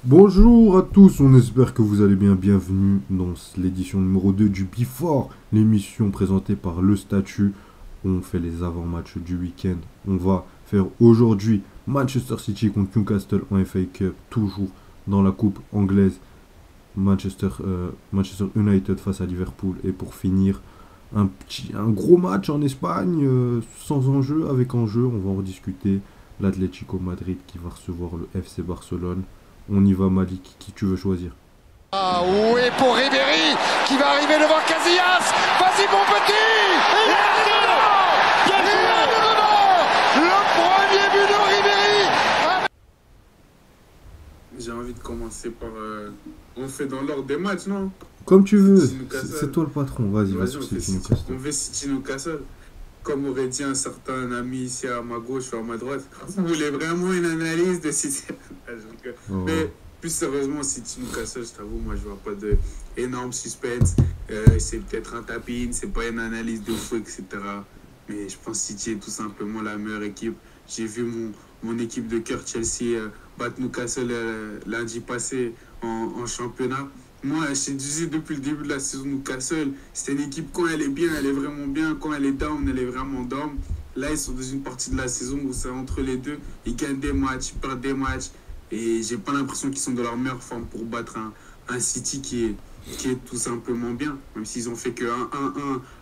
Bonjour à tous, on espère que vous allez bien. Bienvenue dans l'édition numéro 2 du Before, l'émission présentée par Le Statut. On fait les avant-matchs du week-end. On va faire aujourd'hui Manchester City contre Newcastle en FA Cup, toujours dans la coupe anglaise. Manchester United face à Liverpool. Et pour finir, un gros match en Espagne, sans enjeu, avec enjeu. On va en rediscuter. L'Atlético Madrid qui va recevoir le FC Barcelone. On y va, Malik, qui tu veux choisir? Ah oui, pour Ribéry qui va arriver devant Casillas. Vas-y mon petit. Il est dedans. Il est dedans. Le premier but de Ribéry. J'ai envie de commencer par... On fait dans l'ordre des matchs, non? Comme tu veux, City Newcastle. c'est toi le patron. Vas-y, va Vas-y, sur on fait City City. Newcastle. On fait City Newcastle. Comme aurait dit un certain ami ici à ma gauche ou à ma droite, vous voulez vraiment une analyse de City? Oh. Mais plus sérieusement, City Newcastle, je t'avoue, moi je vois pas de énorme suspense. C'est peut-être un tapin, c'est pas une analyse de fou, etc. Mais je pense que City est tout simplement la meilleure équipe. J'ai vu mon équipe de cœur Chelsea battre Newcastle lundi passé en championnat. Moi, je te disais depuis le début de la saison, Newcastle, c'est une équipe, quand elle est bien, elle est vraiment bien. Quand elle est down, elle est vraiment down. Là, ils sont dans une partie de la saison où c'est entre les deux. Ils gagnent des matchs, ils perdent des matchs. Et j'ai pas l'impression qu'ils sont dans leur meilleure forme pour battre un City qui est tout simplement bien. Même s'ils ont fait que 1-1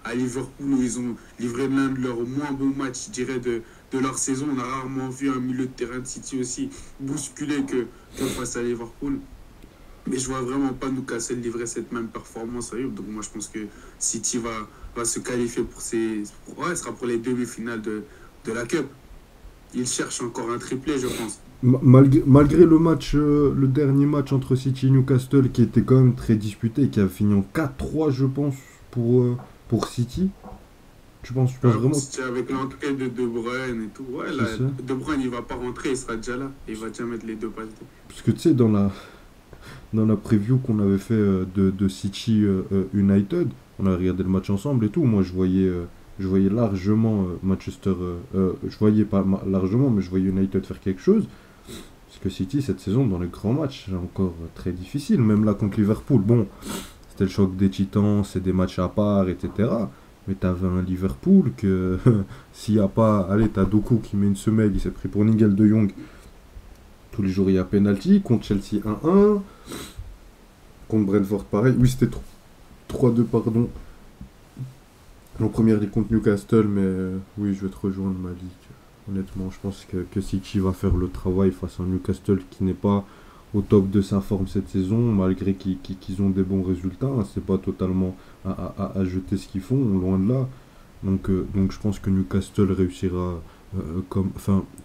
à Liverpool, où ils ont livré l'un de leurs moins bons matchs, je dirais, de leur saison. On a rarement vu un milieu de terrain de City aussi bousculé que face à Liverpool. Mais je vois vraiment pas Newcastle livrer cette même performance à eux. Donc moi je pense que City va se qualifier ce sera pour les demi-finales de la Cup. Il cherche encore un triplé, je pense. Malgré le match, le dernier match entre City et Newcastle, qui était quand même très disputé, qui a fini en 4-3, je pense, pour City. Tu penses vraiment? City avec l'entrée de De Bruyne et tout. Ouais, là, C'est ça. De Bruyne il va pas rentrer, il sera déjà là. Il va déjà mettre les deux passes. Parce que tu sais, dans la preview qu'on avait fait de City United, on a regardé le match ensemble et tout. Moi, je voyais largement Manchester. Je voyais pas largement, mais je voyais United faire quelque chose. Parce que City, cette saison, dans les grands matchs, c'est encore très difficile. Même là contre Liverpool, bon, c'était le choc des titans, c'est des matchs à part, etc. Mais t'avais un Liverpool que s'il n'y a pas. Allez, t'as Doku qui met une semelle, il s'est pris pour Nigel de Jong. Tous les jours, il y a penalty. Contre Chelsea 1-1. Contre Brentford, pareil. Oui, c'était 3-2, pardon. En première ligue contre Newcastle, mais oui, je vais te rejoindre, Malik. Honnêtement, je pense que City va faire le travail face à Newcastle qui n'est pas au top de sa forme cette saison, malgré qu'ils ont des bons résultats. Hein. C'est pas totalement à jeter ce qu'ils font, loin de là. Donc je pense que Newcastle réussira,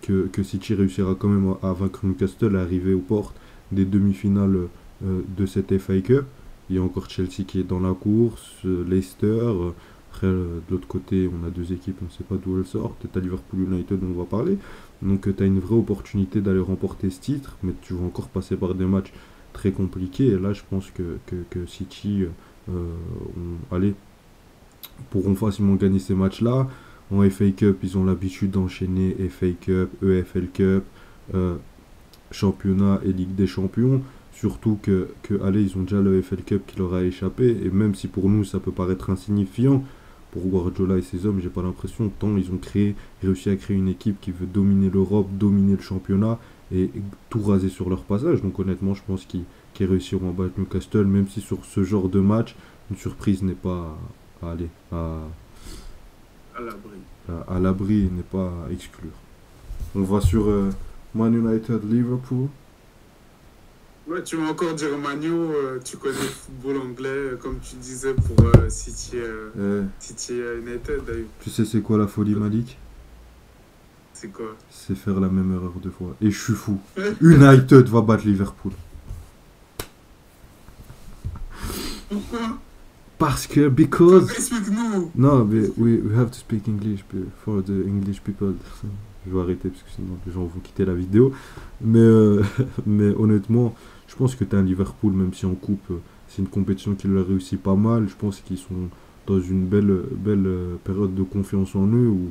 que City réussira quand même à vaincre Newcastle, à arriver aux portes des demi-finales de cette FA Cup. Il y a encore Chelsea qui est dans la course, Leicester. Après, de l'autre côté, on a deux équipes, on ne sait pas d'où elles sortent. Tu as Liverpool United, on va parler. Donc, tu as une vraie opportunité d'aller remporter ce titre, mais tu vas encore passer par des matchs très compliqués. Et là, je pense que City allez, pourront facilement gagner ces matchs-là. En FA Cup, ils ont l'habitude d'enchaîner FA Cup, EFL Cup, championnat et Ligue des Champions. Surtout allez, ils ont déjà le FL Cup qui leur a échappé. Et même si pour nous, ça peut paraître insignifiant, pour Guardiola et ses hommes, j'ai pas l'impression, tant ils ont réussi à créer une équipe qui veut dominer l'Europe, dominer le championnat et tout raser sur leur passage. Donc honnêtement, je pense qu'ils réussiront à battre Newcastle, même si sur ce genre de match, une surprise n'est pas aller À l'abri. à l'abri, n'est pas à exclure. On va sur Man United Liverpool. Ouais, tu vas encore dire Manu, tu connais le football anglais, comme tu disais pour City, City United. D'ailleurs. Tu sais c'est quoi la folie, Malik? C'est quoi? C'est faire la même erreur deux fois. Et je suis fou. United va battre Liverpool. Pourquoi? Parce que, because... Explique-nous. Non, mais we have to speak English for the English people. Je vais arrêter parce que sinon les gens vont quitter la vidéo. Mais honnêtement, je pense que tu as un Liverpool, même si en coupe, c'est une compétition qui leur réussit pas mal. Je pense qu'ils sont dans une belle période de confiance en eux où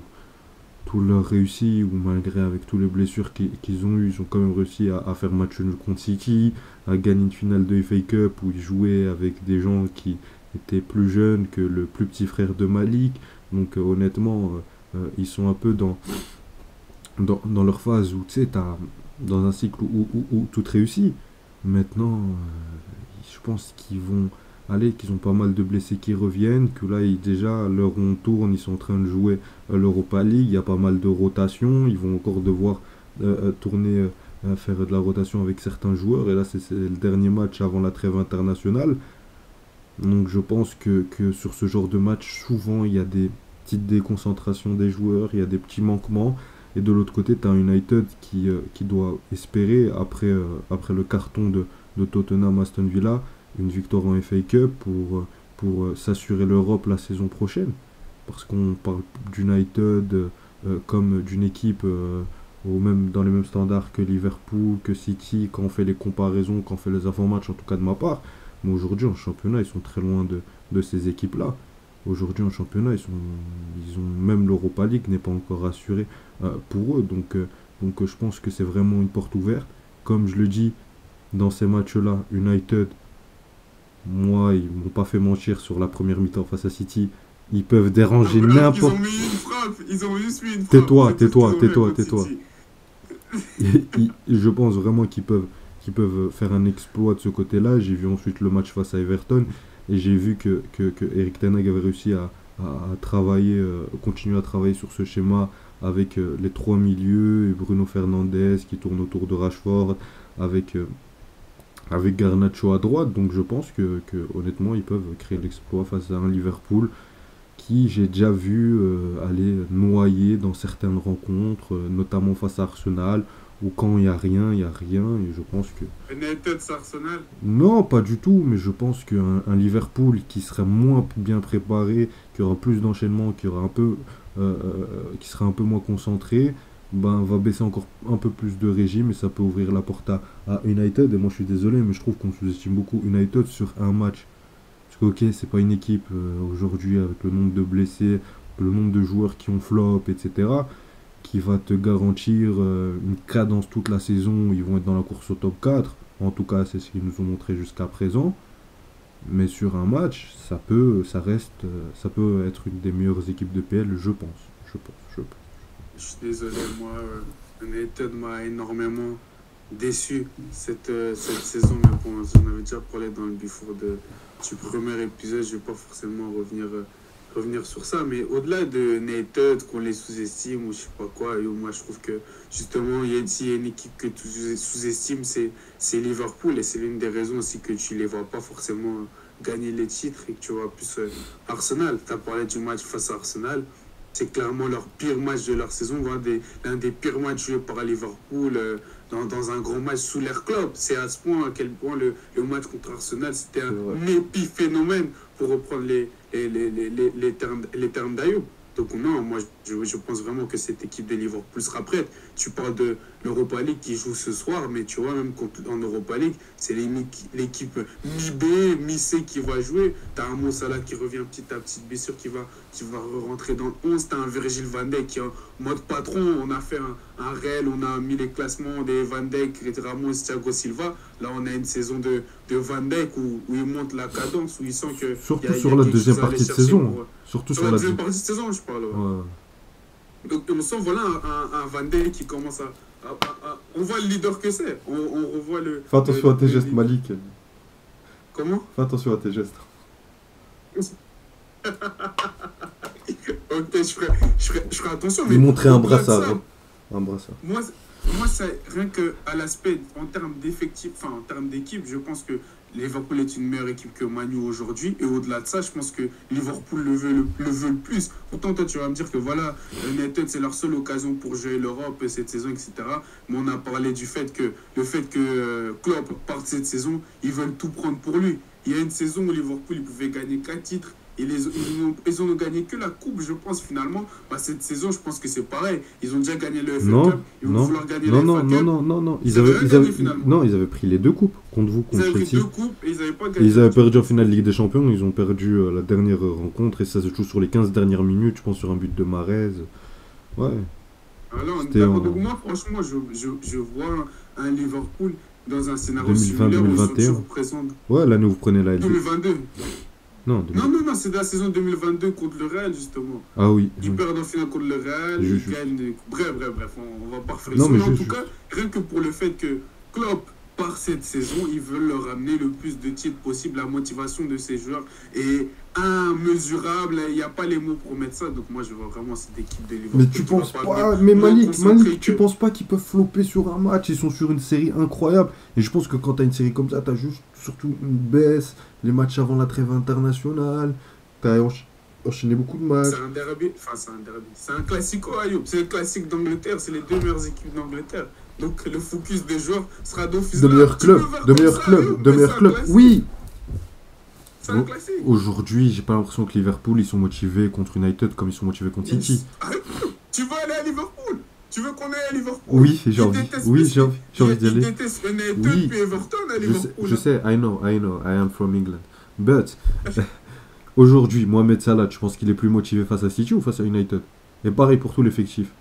tout leur réussi, ou malgré avec toutes les blessures qu'ils ont eues, ils ont quand même réussi à faire match nul contre City, à gagner une finale de FA Cup où ils jouaient avec des gens qui étaient plus jeunes que le plus petit frère de Malik. Donc honnêtement, ils sont un peu dans leur phase où tu sais, dans un cycle où tout réussit. Maintenant, je pense qu'ils vont aller, qu'ils ont pas mal de blessés qui reviennent, que là, déjà, leur on tourne, ils sont en train de jouer l'Europa League, il y a pas mal de rotation, ils vont encore devoir tourner, faire de la rotation avec certains joueurs, et là, c'est le dernier match avant la trêve internationale. Donc je pense que sur ce genre de match, souvent, il y a des petites déconcentrations des joueurs, il y a des petits manquements, et de l'autre côté, tu as United qui doit espérer, après le carton de Tottenham Aston Villa, une victoire en FA Cup pour s'assurer l'Europe la saison prochaine. Parce qu'on parle d'United comme d'une équipe dans les mêmes standards que Liverpool, que City, quand on fait les comparaisons, quand on fait les avant-matchs, en tout cas de ma part. Mais aujourd'hui, en championnat, ils sont très loin de ces équipes-là. Aujourd'hui, en championnat, ils ont même l'Europa League n'est pas encore assurée pour eux. Donc je pense que c'est vraiment une porte ouverte. Comme je le dis, dans ces matchs-là, United, moi, ils m'ont pas fait mentir sur la première mi-temps face à City. Ils peuvent déranger n'importe... Ils ont mis une frappe, ils ont juste mis une Tais-toi, frappe. tais-toi. Je pense vraiment qu'ils peuvent faire un exploit de ce côté-là. J'ai vu ensuite le match face à Everton et j'ai vu que Erik ten Hag avait réussi à travailler, continuer à travailler sur ce schéma avec les trois milieux et Bruno Fernandes qui tourne autour de Rashford avec Garnacho à droite. Donc je pense que honnêtement ils peuvent créer l'exploit face à un Liverpool qui j'ai déjà vu aller noyer dans certaines rencontres, notamment face à Arsenal, où quand il n'y a rien, et je pense que... United, c'est Arsenal? Non, pas du tout, mais je pense qu'un Liverpool qui serait moins bien préparé, qui aura plus d'enchaînement, qui serait un peu moins concentré, va baisser encore un peu plus de régime et ça peut ouvrir la porte à United. Et moi je suis désolé, mais je trouve qu'on sous-estime beaucoup United sur un match. Parce que ok, c'est pas une équipe aujourd'hui avec le nombre de blessés, le nombre de joueurs qui ont flop, etc., qui va te garantir une cadence toute la saison où ils vont être dans la course au top 4. En tout cas, c'est ce qu'ils nous ont montré jusqu'à présent. Mais sur un match, ça peut être une des meilleures équipes de PL, je pense. Je suis désolé, moi, United m'a énormément déçu cette saison. Mais bon, j'en avais déjà parlé dans le before du premier épisode. Je ne vais pas forcément revenir sur ça. Mais au-delà de United, qu'on les sous-estime ou je sais pas quoi, moi je trouve que justement, s'il y a une équipe que tu sous-estimes, c'est Liverpool. Et c'est l'une des raisons aussi que tu les vois pas forcément gagner les titres et que tu vois plus Arsenal. Tu as parlé du match face à Arsenal. C'est clairement leur pire match de leur saison, l'un des pires matchs joués par Liverpool dans un grand match sous l'ère Klopp. C'est à ce point à quel point le match contre Arsenal, c'était un épiphénomène, pour reprendre les termes d'Ayoub. Donc non, moi je pense vraiment que cette équipe de Liverpool sera prête. Tu parles de l'Europa League qui joue ce soir, mais tu vois, même en Europa League, c'est l'équipe mi-B, mi-C qui va jouer. Tu as un Mo Salah qui revient petit à petit de blessure, qui va rentrer dans le 11. Tu as un Virgil van Dijk qui est en mode patron. On a fait un réel, on a mis les classements des Van Dijk, Ramos, Thiago Silva. Là, on a une saison de Van Dijk où il monte la cadence, où il sent que... Surtout sur la deuxième partie de saison. Surtout sur la deuxième partie de saison, je parle. Ouais. Donc on sent voilà un Van Dijk qui commence à on voit le leader que c'est. On revoit le... Fais attention à tes gestes, Malik. Comment? Fais attention à tes gestes. Ok, je ferai attention. Mais montrer un brassard. Moi, c'est rien qu'à l'aspect, en termes d'effectifs, enfin en termes d'équipe, je pense que Liverpool est une meilleure équipe que Manu aujourd'hui. Et au-delà de ça, je pense que Liverpool le veut le plus. Pourtant, toi, tu vas me dire que voilà, United, c'est leur seule occasion pour jouer l'Europe cette saison, etc. Mais on a parlé du fait que Klopp parte cette saison, ils veulent tout prendre pour lui. Il y a une saison où Liverpool il pouvait gagner 4 titres. Ils ont gagné que la coupe, je pense, finalement. Cette saison, je pense que c'est pareil. Ils ont déjà gagné le FA Cup. Ils vont vouloir gagner le FA Cup. Non. Ils avaient pris les 2 coupes contre vous, contre Chelsea. Ils avaient pris 2 coupes et ils n'avaient pas gagné. Ils avaient perdu en finale de Ligue des Champions. Ils ont perdu la dernière rencontre et ça se joue sur les 15 dernières minutes. Je pense sur un but de Mahrez. Ouais. Alors, on est C'était d'accord. en Donc, moi, franchement, je vois un Liverpool dans un scénario similaire où ils sont 2020-2021. toujours présents. Ouais, l'année où vous prenez la LD. 2022. Non, Non, 2000. non, non, c'est de la saison 2022 contre le Real, justement. Ah oui, Ils oui. perdent en finale contre le Real, ils Juste. gagnent. Bref, on va pas refaire Non, l'histoire. mais Mais en juste, tout cas, juste. rien que pour le fait que Klopp, par cette saison, ils veulent leur amener le plus de titres possible. La motivation de ces joueurs est immesurable. Il n'y a pas les mots pour mettre ça. Donc, moi, je vois vraiment cette équipe de Liverpool Mais tu qui va penses pas pas, venir mais moins Malik, concentrée tu que. penses pas qu'ils peuvent flopper sur un match, ils sont sur une série incroyable. Et je pense que quand t'as une série comme ça, t'as juste surtout une baisse, les matchs avant la trêve internationale, t'as enchaîné beaucoup de C'est matchs. un derby. Enfin, c'est un derby. C'est un classico, Ayoub. C'est le classique d'Angleterre. C'est les deux meilleures équipes d'Angleterre. Donc, le focus des joueurs sera d'office De là. meilleurs Tu peux clubs, faire de comme meilleurs ça, clubs, Ayoub, de mais c'est meilleurs un clubs. classique. Oui! C'est un classique. Aujourd'hui, j'ai pas l'impression que Liverpool, ils sont motivés contre United comme ils sont motivés contre City. Ah, tu veux aller à Liverpool? Tu veux qu'on aille à Liverpool? Oui, j'ai Ils envie. détestent Oui, Messi. j'ai envie d'y Ils aller. détestent United Oui, puis Everton à je sais, Liverpool. je sais, I know, I am from England. But, aujourd'hui, Mohamed Salah, tu penses qu'il est plus motivé face à City ou face à United? Et pareil pour tout l'effectif.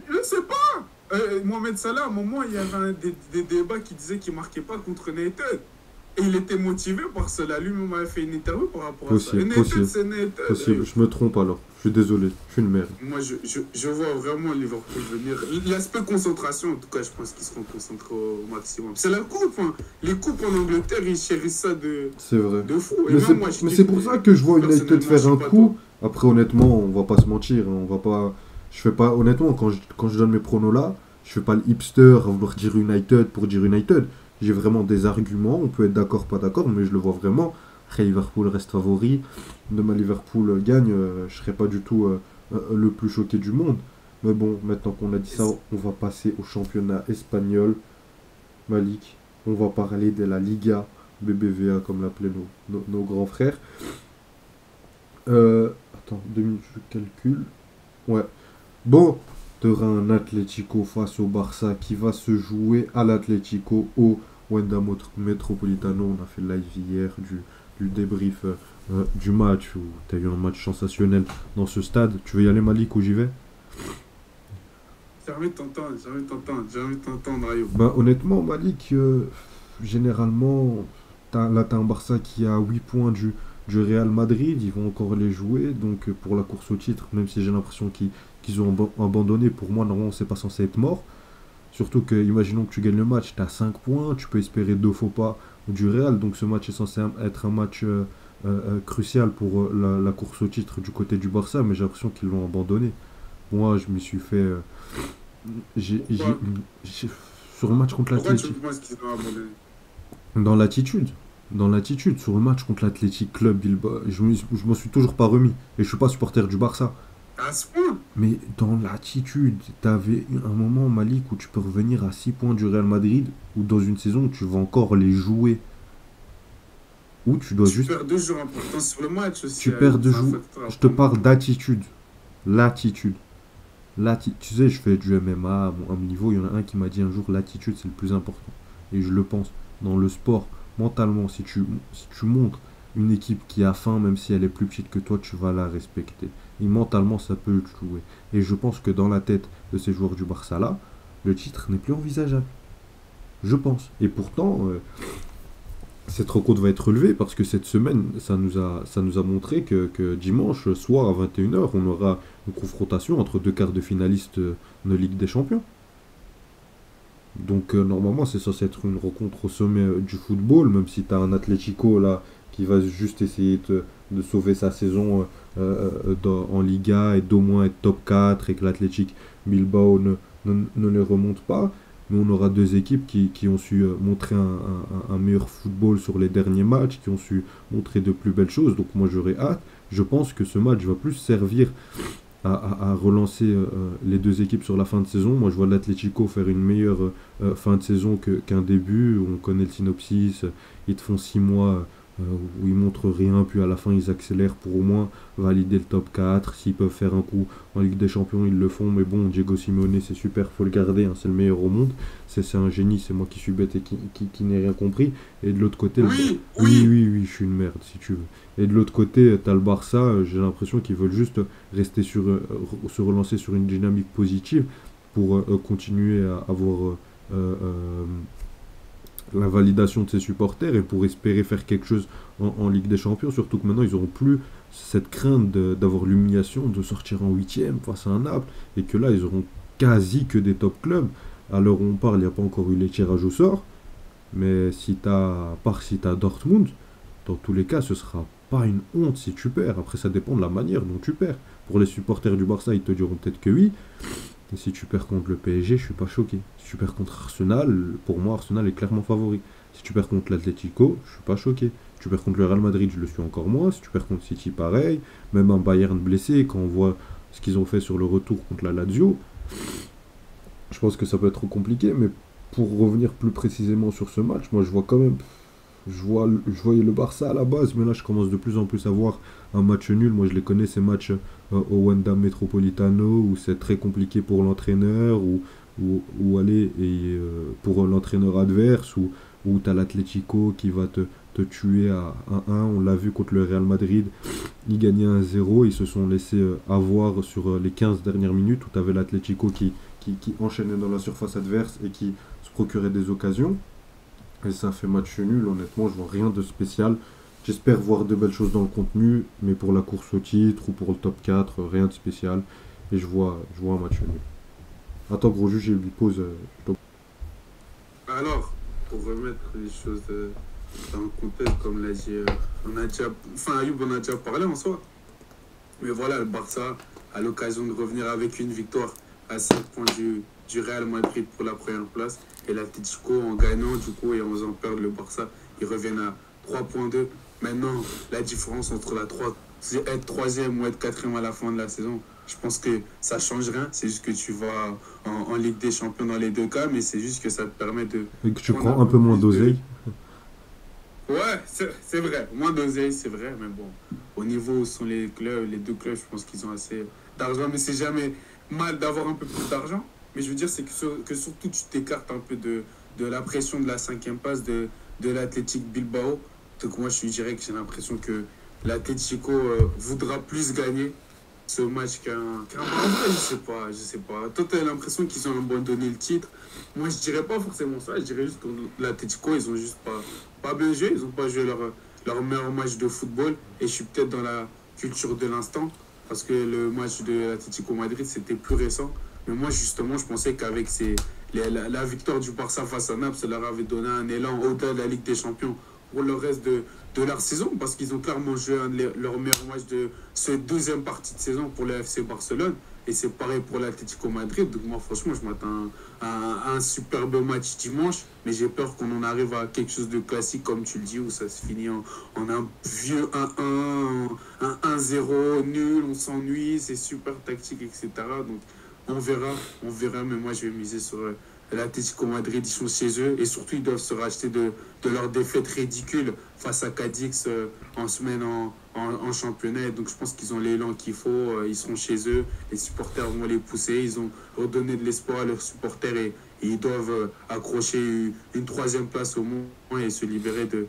Je sais pas. Mohamed Salah, à un moment, il y avait des débats qui disaient qu'il marquait pas contre United. Et il était motivé par cela. Lui-même avait fait une interview par rapport à ça. Possible, United, possible, c'est United. possible. Je me trompe alors. Je suis désolé, je suis une merde. Moi, je vois vraiment Liverpool venir. L'aspect concentration, en tout cas, je pense qu'ils seront concentrés au maximum. C'est la coupe. Hein. Les coupes en Angleterre, ils chérissent ça C'est vrai. de fou. Et Mais même moi, je c'est kiffe, pour ça que je vois United personnellement, je faire suis un pas coup. Après, honnêtement, on va pas se mentir. On va pas. Je fais pas. Honnêtement, quand je donne mes pronos là, je fais pas le hipster à vouloir dire United pour dire United. J'ai vraiment des arguments. On peut être d'accord, pas d'accord, mais je le vois vraiment. Après, Liverpool reste favori. Demain, Liverpool gagne. Je serais pas du tout le plus choqué du monde. Mais bon, maintenant qu'on a dit ça, on va passer au championnat espagnol. Malik, on va parler de la Liga BBVA, comme l'appelaient nos grands frères. Attends, 2 minutes, je calcule. Ouais. Bon, tu auras un Atlético face au Barça qui va se jouer à l'Atlético au Wanda Metropolitano. On a fait le live hier du débrief du match où tu as eu un match sensationnel dans ce stade. Tu veux y aller, Malik, ou j'y vais? J'ai envie de t'entendre, Ayoub. Bah, honnêtement, Malik, généralement, là, tu as un Barça qui a 8 points du Real Madrid. Ils vont encore les jouer. Donc, pour la course au titre, même si j'ai l'impression qu'ils ont abandonné, pour moi, normalement, c'est pas censé être mort. Surtout que, imaginons que tu gagnes le match, tu as 5 points, tu peux espérer 2 faux pas du Real. Donc, ce match est censé être un match crucial pour la course au titre du côté du Barça. Mais j'ai l'impression qu'ils l'ont abandonné. Moi, je m'y suis fait. Pourquoi Sur le match contre Pourquoi tu l'Athletic. penses qu'ils ont abandonné? Dans l'attitude, sur le match contre l'Athletic Club Bilbao, je m'en suis toujours pas remis. Et je suis pas supporter du Barça. À ce point? Mais dans l'attitude, t'avais un moment, Malik, où tu peux revenir à 6 points du Real Madrid, ou dans une saison où tu vas encore les jouer. Où tu dois Tu juste. perds 2 jours importants sur le match aussi. Tu perds 2 c'est un jours. facteur à Je te prendre. parle d'attitude. L'attitude. Tu sais, je fais du MMA à mon niveau. Il y en a un qui m'a dit un jour, l'attitude, c'est le plus important. Et je le pense. Dans le sport, mentalement, si tu montres une équipe qui a faim, même si elle est plus petite que toi, tu vas la respecter. Et mentalement, ça peut jouer. Et je pense que dans la tête de ces joueurs du Barça là, le titre n'est plus envisageable. Je pense. Et pourtant, cette rencontre va être relevée parce que cette semaine, ça nous a montré que dimanche soir à 21 h, on aura une confrontation entre 2 quarts de finalistes de Ligue des Champions. Donc normalement, c'est censé être une rencontre au sommet du football, même si tu as un Atlético là qui va juste essayer de sauver sa saison en Liga et d'au moins être top 4 et que l'Athletic Bilbao ne les remonte pas. Mais on aura 2 équipes qui ont su montrer un meilleur football sur les derniers matchs, qui ont su montrer de plus belles choses. Donc moi j'aurais hâte. Je pense que ce match va plus servir à relancer les 2 équipes sur la fin de saison. Moi je vois l'Atlético faire une meilleure fin de saison qu'un début. On connaît le synopsis. Ils te font 6 mois où ils montrent rien, puis à la fin ils accélèrent pour au moins valider le top 4. S'ils peuvent faire un coup en Ligue des Champions, ils le font, mais bon, Diego Simeone, c'est super, faut le garder, hein, c'est le meilleur au monde. C'est un génie, c'est moi qui suis bête et qui n'ai rien compris. Et de l'autre côté, Oui, oui, oui. oui, oui, je suis une merde, si tu veux. Et de l'autre côté, t'as le Barça, j'ai l'impression qu'ils veulent juste rester se relancer sur une dynamique positive pour continuer à avoir euh, euh, la validation de ses supporters et pour espérer faire quelque chose en Ligue des Champions, surtout que maintenant ils n'auront plus cette crainte d'avoir l'humiliation de sortir en huitième face à un Naples, et que là ils auront quasi que des top clubs. À l'heure où on parle, il n'y a pas encore eu les tirages au sort, mais à part si t'as Dortmund, dans tous les cas ce sera pas une honte si tu perds. Après ça dépend de la manière dont tu perds. Pour les supporters du Barça, ils te diront peut-être que oui, et si tu perds contre le PSG, je suis pas choqué. Si tu perds contre Arsenal, pour moi, Arsenal est clairement favori. Si tu perds contre l'Atlético, je suis pas choqué. Si tu perds contre le Real Madrid, je le suis encore moins. Si tu perds contre City, pareil. Même un Bayern blessé, quand on voit ce qu'ils ont fait sur le retour contre la Lazio, je pense que ça peut être compliqué. Mais pour revenir plus précisément sur ce match, moi je vois quand même. Je voyais le Barça à la base, mais là je commence de plus en plus à voir un match nul. Moi je les connais, ces matchs au Wanda Metropolitano, où c'est très compliqué pour l'entraîneur, ou aller et pour l'entraîneur adverse, où tu as l'Atlético qui va te tuer à 1-1. On l'a vu contre le Real Madrid, ils gagnaient 1-0, ils se sont laissés avoir sur les 15 dernières minutes, où tu avais l'Atlético qui enchaînait dans la surface adverse et qui se procurait des occasions. Et ça fait match nul, honnêtement, je vois rien de spécial. J'espère voir de belles choses dans le contenu, mais pour la course au titre ou pour le top 4, rien de spécial. Et je vois un match nul. Attends, gros juge, il lui pose. Alors, pour remettre les choses dans le contexte, comme l'a dit, on a déjà, enfin, Ayoub, on a déjà parlé en soi. Mais voilà, le Barça a l'occasion de revenir avec une victoire à 5 points du Real Madrid pour la première place. Et l'Atlético, en gagnant, du coup, et en faisant perdre le Barça, ils reviennent à 3,2. Maintenant, la différence entre être troisième ou être quatrième à la fin de la saison, je pense que ça change rien. C'est juste que tu vas en Ligue des Champions dans les deux cas, mais c'est juste que ça te permet de Et que tu prendre prends un peu moins plus de... d'oseille. Ouais, c'est vrai. Moins d'oseille, c'est vrai. Mais bon, au niveau où sont les clubs, les deux clubs, je pense qu'ils ont assez d'argent. Mais c'est jamais mal d'avoir un peu plus d'argent. Mais je veux dire, c'est que surtout, tu t'écartes un peu de la pression de la cinquième place de l'Athletic Bilbao. Donc moi, je dirais que j'ai l'impression que l'Atlético voudra plus gagner ce match qu'un Barça. Je sais pas. Toi, tu as l'impression qu'ils ont abandonné le titre. Moi, je dirais pas forcément ça. Je dirais juste que l'Atlético, ils ont juste pas bien joué. Ils ont pas joué leur meilleur match de football. Et je suis peut-être dans la culture de l'instant. Parce que le match de l'Atlético Madrid, c'était plus récent. Mais moi, justement, je pensais qu'avec la victoire du Barça face à Naples, ça leur avait donné un élan au-delà de la Ligue des Champions pour le reste de leur saison, parce qu'ils ont clairement joué leur meilleur match de cette deuxième partie de saison pour le FC Barcelone. Et c'est pareil pour l'Atlético Madrid. Donc moi, franchement, je m'attends à un superbe match dimanche. Mais j'ai peur qu'on en arrive à quelque chose de classique, comme tu le dis, où ça se finit en un vieux 1-1, un 1-0, nul, on s'ennuie, c'est super tactique, etc. Donc on verra. Mais moi, je vais miser sur l'Atlético Madrid. Ils sont chez eux. Et surtout, ils doivent se racheter de leur défaite ridicule face à Cadix en semaine en championnat. Et donc je pense qu'ils ont l'élan qu'il faut. Ils seront chez eux. Les supporters vont les pousser. Ils ont redonné de l'espoir à leurs supporters et ils doivent accrocher une troisième place au moins et se libérer de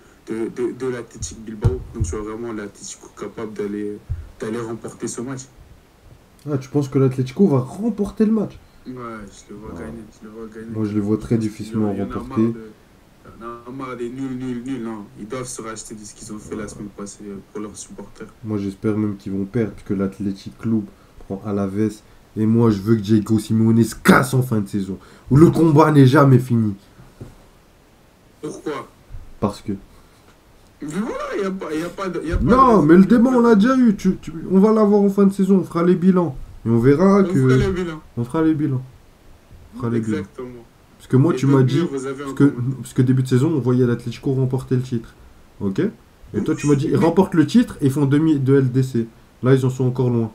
l'Athletic Bilbao. Donc je vois vraiment l'Atlético capable d'aller remporter ce match. Ah, tu penses que l'Atlético va remporter le match? Ouais, je le vois gagner. Moi, je les vois très difficilement remporter. Il y en a marre des nuls. Non, ils doivent se racheter de ce qu'ils ont fait la semaine passée pour leurs supporters. Moi, j'espère même qu'ils vont perdre, que l'Athletic Club prend Alaves. Et moi, je veux que Diego Simeone se casse en fin de saison. Où le combat n'est jamais fini. Pourquoi? Parce que... Mais voilà, il n'y a pas de... Non, mais le débat, on l'a déjà eu. On va l'avoir en fin de saison. On fera les bilans. Et on verra que... On fera les bilans. Exactement. Parce que moi, Et tu m'as dit... vous avez Parce que début de saison, on voyait l'Atlético remporter le titre. Ok? Et toi, tu m'as dit, ils remportent le titre et font demi de LDC. Là, ils en sont encore loin.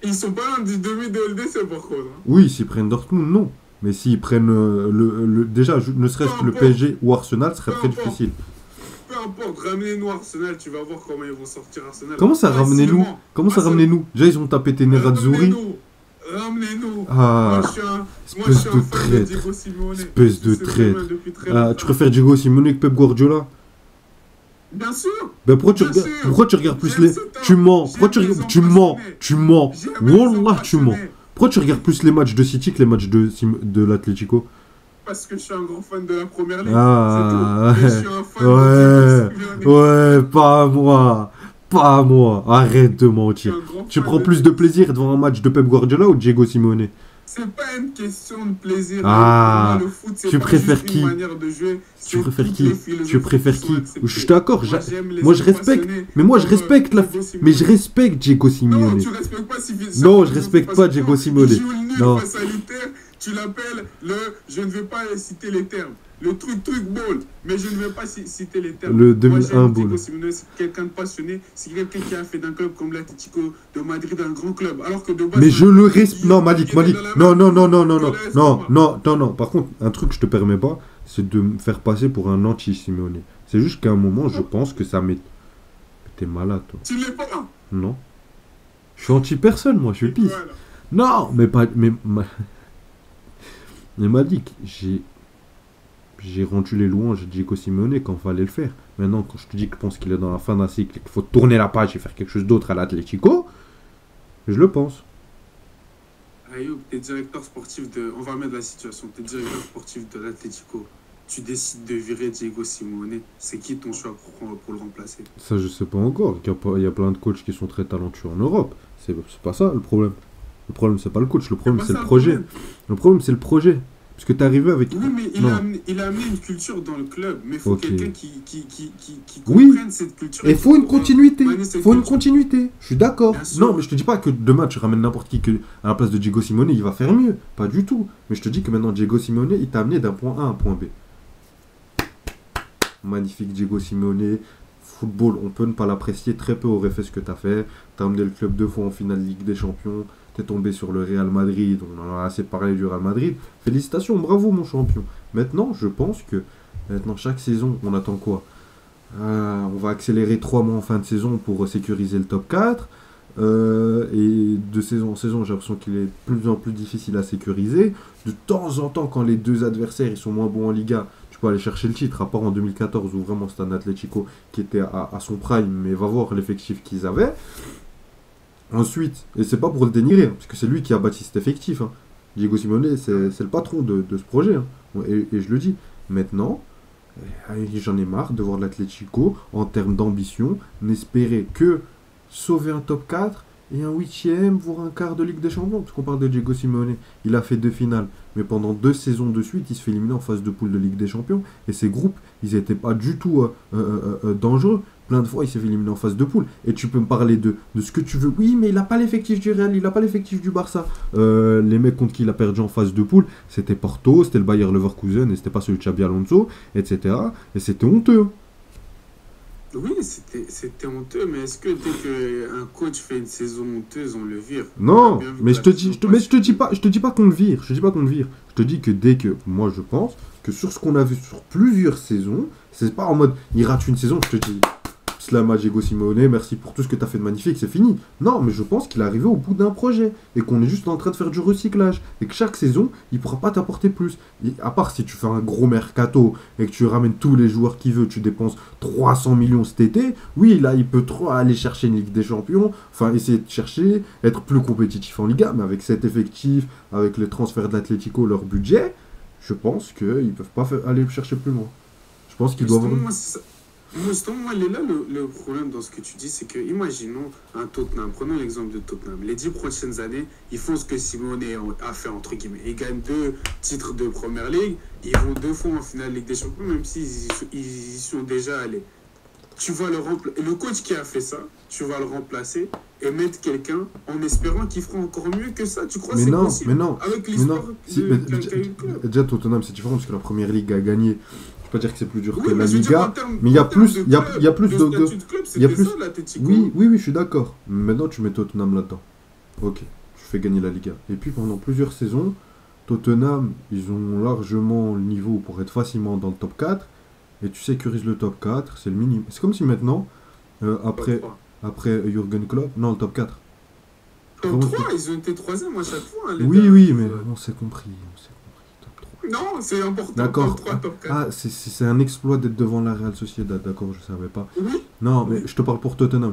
Ils sont pas loin du demi de LDC, par contre. Oui, s'ils prennent Dortmund, non. Mais s'ils prennent déjà, ne serait-ce que le PSG ou Arsenal, ce serait très difficile. Peu importe, ramenez-nous Arsenal, tu vas voir comment ils vont sortir Arsenal. Comment ça, ramenez-nous? Facilement. Comment ça, ramenez-nous? Déjà, ils ont tapé Nerazzurri. Ramenez-nous. Ah, Moi, je suis un fan de traître. Diego Simeone. Espèce de Je sais traître. vraiment depuis très Ah, longtemps. tu préfères Diego Simeone que Pep Guardiola? Bien sûr. Ben pourquoi tu Bien regardes, sûr. pourquoi tu regardes plus J'aime les... ce temps. Tu mens. Pourquoi tu J'aime les regardes... Tu mens. passionnés. Tu mens. J'aime les Wallah, tu mens. passionnés. Pourquoi tu regardes plus les matchs de City que les matchs de l'Atlético? Parce que je suis un grand fan de la première ligue. Ah, c'est tout. Mais je suis un fan ouais, de Diego Simeone. ouais, pas moi. Pas moi. Arrête de Je suis mentir. un grand Tu fan prends plus de plaisir devant un match de Pep Guardiola ou de Diego Simeone? C'est pas une question de plaisir. Ah, Le foot, c'est tu pas préfères juste qui? une manière de jouer, Tu c'est préfères toutes qui? les philosophies Tu préfères qui sont qui? acceptées. Je suis d'accord. Moi, j'aime les Moi, je gens respecte. passionnés Mais moi, je comme, respecte la. Diego Simeone. Mais je respecte Diego Non, Simeone. tu respectes pas si Non, je respecte pas Diego Simeone. Il joue le nul Non. face à l'Inter, tu l'appelles le. Je ne vais pas citer les termes. Le truc ball, mais je ne vais pas citer les termes. Le Moi, 2001 j'aime ball. Diego Simeone, c'est quelqu'un de passionné, c'est quelqu'un qui a fait d'un club comme l'Atlético de Madrid un grand club. Alors que de base, Mais c'est je un le club respecte. qui- Non, qui Malik, est Malik. dans la Non, même non, non, non, que non, non, l'AS non, Roma. non, non, non. Par contre, un truc que je te permets pas, c'est de me faire passer pour un anti-Simeone. C'est juste qu'à un moment, je pense que ça m'est. T'es malade, toi. Tu l'es pas. Non. Je suis anti-personne, moi, je suis pisse. Voilà. Non, mais pas. Mais Malik, j'ai rendu les louanges à Diego Simeone quand fallait le faire. Maintenant, quand je te dis que je pense qu'il est dans la fin d'un cycle et qu'il faut tourner la page et faire quelque chose d'autre à l'Atlético, je le pense. Ayoub, t'es directeur sportif de. On va mettre la situation. T'es directeur sportif de l'Atlético. Tu décides de virer Diego Simeone. C'est qui ton choix pour le remplacer? Ça, je sais pas encore. Il y a plein de coachs qui sont très talentueux en Europe. C'est pas ça le problème. Le problème, c'est pas le coach. Le problème, pas c'est ça, le le projet. problème. Le problème, c'est le projet. Parce que t'es arrivé avec. Oui, mais Non. il a amené une culture dans le club. Mais il faut Ok. quelqu'un qui Oui. comprenne cette culture. Et il faut une continuité. Mané, c'est Il faut une culture. continuité. Je suis d'accord. Bien sûr. Non, mais je te dis pas que demain tu ramènes n'importe qui que à la place de Diego Simeone, il va faire mieux. Pas du tout. Mais je te dis que maintenant Diego Simeone, il t'a amené d'un point A à un point B. Magnifique Diego Simeone. Football, on peut ne pas l'apprécier. Très peu aurait fait ce que t'as fait. T'as amené le club 2 fois en finale Ligue des Champions. T'es tombé sur le Real Madrid. On en a assez parlé du Real Madrid. Félicitations, bravo mon champion. Maintenant, je pense que maintenant chaque saison, on attend quoi? On va accélérer 3 mois en fin de saison pour sécuriser le top 4. Et de saison en saison, j'ai l'impression qu'il est de plus en plus difficile à sécuriser. De temps en temps, quand les deux adversaires ils sont moins bons en Liga, tu peux aller chercher le titre, à part en 2014 où vraiment c'était un Atlético qui était à son prime, mais va voir l'effectif qu'ils avaient. Ensuite, et c'est pas pour le dénigrer, hein, parce que c'est lui qui a bâti cet effectif. Hein. Diego Simeone, c'est le patron de ce projet. Hein. Et je le dis. Maintenant, j'en ai marre de voir l'Atlético, en termes d'ambition, n'espérer que sauver un top 4 et un 8e, voire un quart de Ligue des Champions. Parce qu'on parle de Diego Simeone, il a fait 2 finales. Mais pendant 2 saisons de suite, il se fait éliminer en phase de poule de Ligue des Champions. Et ces groupes, ils n'étaient pas du tout dangereux. Plein de fois, il s'est fait éliminer en phase de poule. Et tu peux me parler de ce que tu veux. Oui, mais il n'a pas l'effectif du Real, il n'a pas l'effectif du Barça. Les mecs contre qui il a perdu en phase de poule, c'était Porto, c'était le Bayer Leverkusen, et c'était pas celui de Xabi Alonso, etc. Et c'était honteux. Oui, c'était honteux, mais est-ce que dès qu'un coach fait une saison honteuse, on le vire? Non, On a bien vu mais que je te la dis, saison je te dis pas qu'on le vire. Je te dis pas qu'on le vire. Je te dis que dès que, moi je pense que sur ce qu'on a vu sur plusieurs saisons, c'est pas en mode il rate une saison, je te dis Slama Diego Simeone, merci pour tout ce que tu as fait de magnifique, c'est fini. Non, mais je pense qu'il est arrivé au bout d'un projet et qu'on est juste en train de faire du recyclage et que chaque saison, il pourra pas t'apporter plus. Et à part si tu fais un gros mercato et que tu ramènes tous les joueurs qu'il veut, tu dépenses 300 millions cet été, oui, là, il peut trop aller chercher une Ligue des Champions, enfin, essayer de chercher, être plus compétitif en Liga, mais avec cet effectif, avec les transferts de l'Atlético, leur budget, je pense qu'ils peuvent pas aller chercher plus loin. Je pense qu'ils doivent... Moi, il est là le problème dans ce que tu dis, c'est que, imaginons un Tottenham, prenons l'exemple de Tottenham. Les 10 prochaines années, ils font ce que Simeone a fait, entre guillemets. Ils gagnent 2 titres de Première Ligue, ils vont 2 fois en finale Ligue des Champions, même s'ils y sont déjà allés. Tu vas le coach qui a fait ça, tu vas le remplacer et mettre quelqu'un en espérant qu'il fera encore mieux que ça. Tu crois que c'est possible? Mais non, avec mais l'histoire non. de Déjà, Tottenham, c'est différent parce que la Première Ligue a gagné. Je peux pas dire que c'est plus dur oui, que la mais je veux dire, en Liga, termes- mais il y a en termes plus, il y a plus de de... statut de club, il y a c'était plus- ça, l'Atlético. Oui, je suis d'accord. Maintenant, tu mets Tottenham là-dedans. Ok, tu fais gagner la Liga. Et puis, pendant plusieurs saisons, Tottenham, ils ont largement le niveau pour être facilement dans le top 4. et tu sécurises le top 4, c'est le minimum. C'est comme si maintenant, après Jürgen Klopp, non, le top 4. Top 3, ils ont été 3e à chaque fois. Hein, Oui, mais on s'est compris. Top 3. Non, c'est important. D'accord. Top 3, top 4. Ah, c'est un exploit d'être devant la Real Sociedad, d'accord, je savais pas. Oui. Non, mais je te parle pour Tottenham,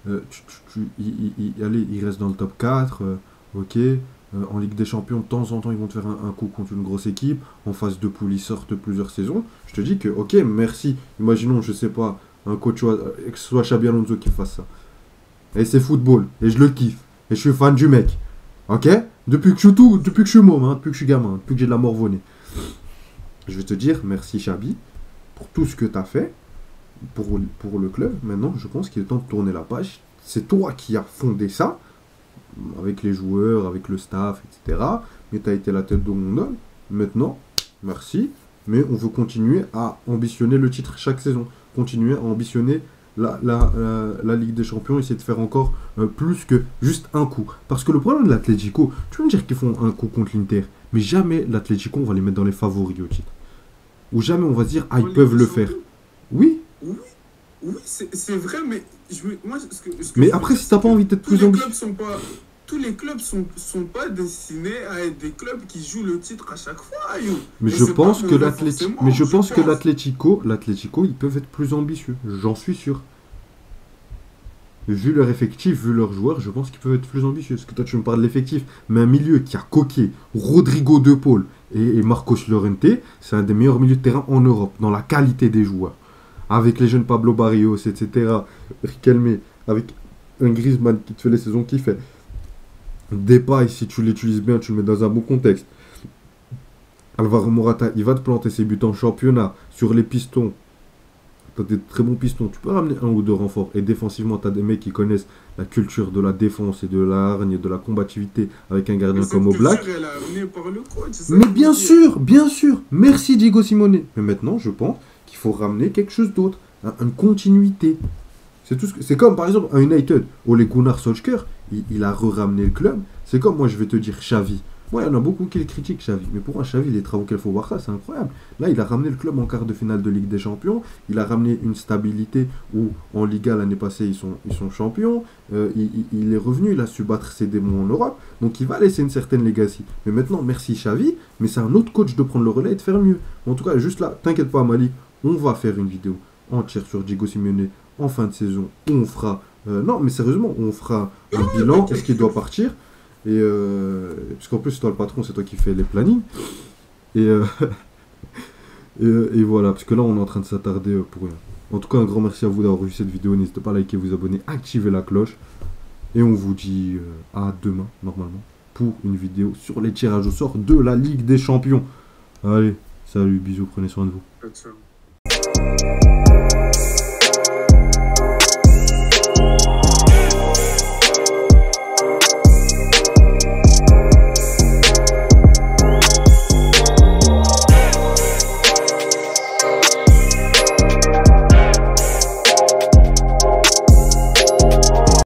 allez, il reste dans le top 4, ok. En Ligue des Champions, de temps en temps, ils vont te faire un coup contre une grosse équipe. En phase de poule, ils sortent plusieurs saisons. Je te dis que, ok, merci. Imaginons, je sais pas, un coach, que ce soit Xabi Alonso qui fasse ça. Et c'est football, et je le kiffe. Et je suis fan du mec. Ok? Depuis que je suis môme, hein, depuis que je suis gamin, depuis que j'ai de la morvonnée. Je vais te dire, merci Xabi, pour tout ce que tu as fait pour le club. Maintenant, je pense qu'il est temps de tourner la page. C'est toi qui as fondé ça, avec les joueurs, avec le staff, etc. Mais tu as été la tête de gondole. Maintenant, merci. Mais on veut continuer à ambitionner le titre chaque saison. Continuer à ambitionner la Ligue des Champions, essayer de faire encore plus que juste un coup. Parce que le problème de l'Atlético, tu vas me dire qu'ils font un coup contre l'Inter, mais jamais l'Atlético, on va les mettre dans les favoris au titre. Ou jamais on va se dire, ah, ils peuvent le faire. Oui. Oui, c'est vrai, mais moi, mais après, si t'as pas envie d'être plus ambitieux... Tous les clubs sont pas destinés à être des clubs qui jouent le titre à chaque fois. Mais je pense que l'Atlético, ils peuvent être plus ambitieux. J'en suis sûr. Vu leur effectif, vu leurs joueurs, je pense qu'ils peuvent être plus ambitieux. Parce que toi, tu me parles de l'effectif. Mais un milieu qui a Coquet, Rodrigo De Paul et Marcos Llorente, c'est un des meilleurs milieux de terrain en Europe, dans la qualité des joueurs. Avec les jeunes Pablo Barrios, etc. Riquelme, avec un Griezmann qui te fait les saisons qu'il fait. Depay, si tu l'utilises bien, tu le mets dans un bon contexte. Alvaro Morata, il va te planter ses buts en championnat. Sur les pistons, tu as des très bons pistons. Tu peux ramener un ou deux renforts. Et défensivement, tu as des mecs qui connaissent la culture de la défense et de la hargne et de la combativité avec un gardien comme Oblak. Mais bien sûr. Merci Diego Simeone. Mais maintenant, je pense qu'il faut ramener quelque chose d'autre. Une continuité. C'est comme par exemple un United. Ole Gunnar Solskjaer, il a ramené le club. C'est comme moi je vais te dire Xavi. Moi il y en a beaucoup qui le critiquent Xavi. Mais pour un Xavi, les travaux qu'elle faut voir ça, c'est incroyable. Là il a ramené le club en quart de finale de Ligue des Champions. Il a ramené une stabilité où en Liga l'année passée ils sont champions. Il est revenu, il a su battre ses démons en Europe. Donc il va laisser une certaine legacy. Mais maintenant merci Xavi. Mais c'est un autre coach de prendre le relais et de faire mieux. En tout cas juste là, t'inquiète pas Malik, on va faire une vidéo entière sur Diego Simeone en fin de saison. On fera... non, mais sérieusement, on fera un bilan. Est-ce qu'il doit partir? Et parce qu'en plus, toi, le patron, c'est toi qui fais les plannings. Et voilà, parce que là, on est en train de s'attarder pour rien. En tout cas, un grand merci à vous d'avoir vu cette vidéo. N'hésitez pas à liker, vous abonner, activer la cloche. Et on vous dit à demain, normalement, pour une vidéo sur les tirages au sort de la Ligue des Champions. Allez, salut, bisous, prenez soin de vous. Ciao.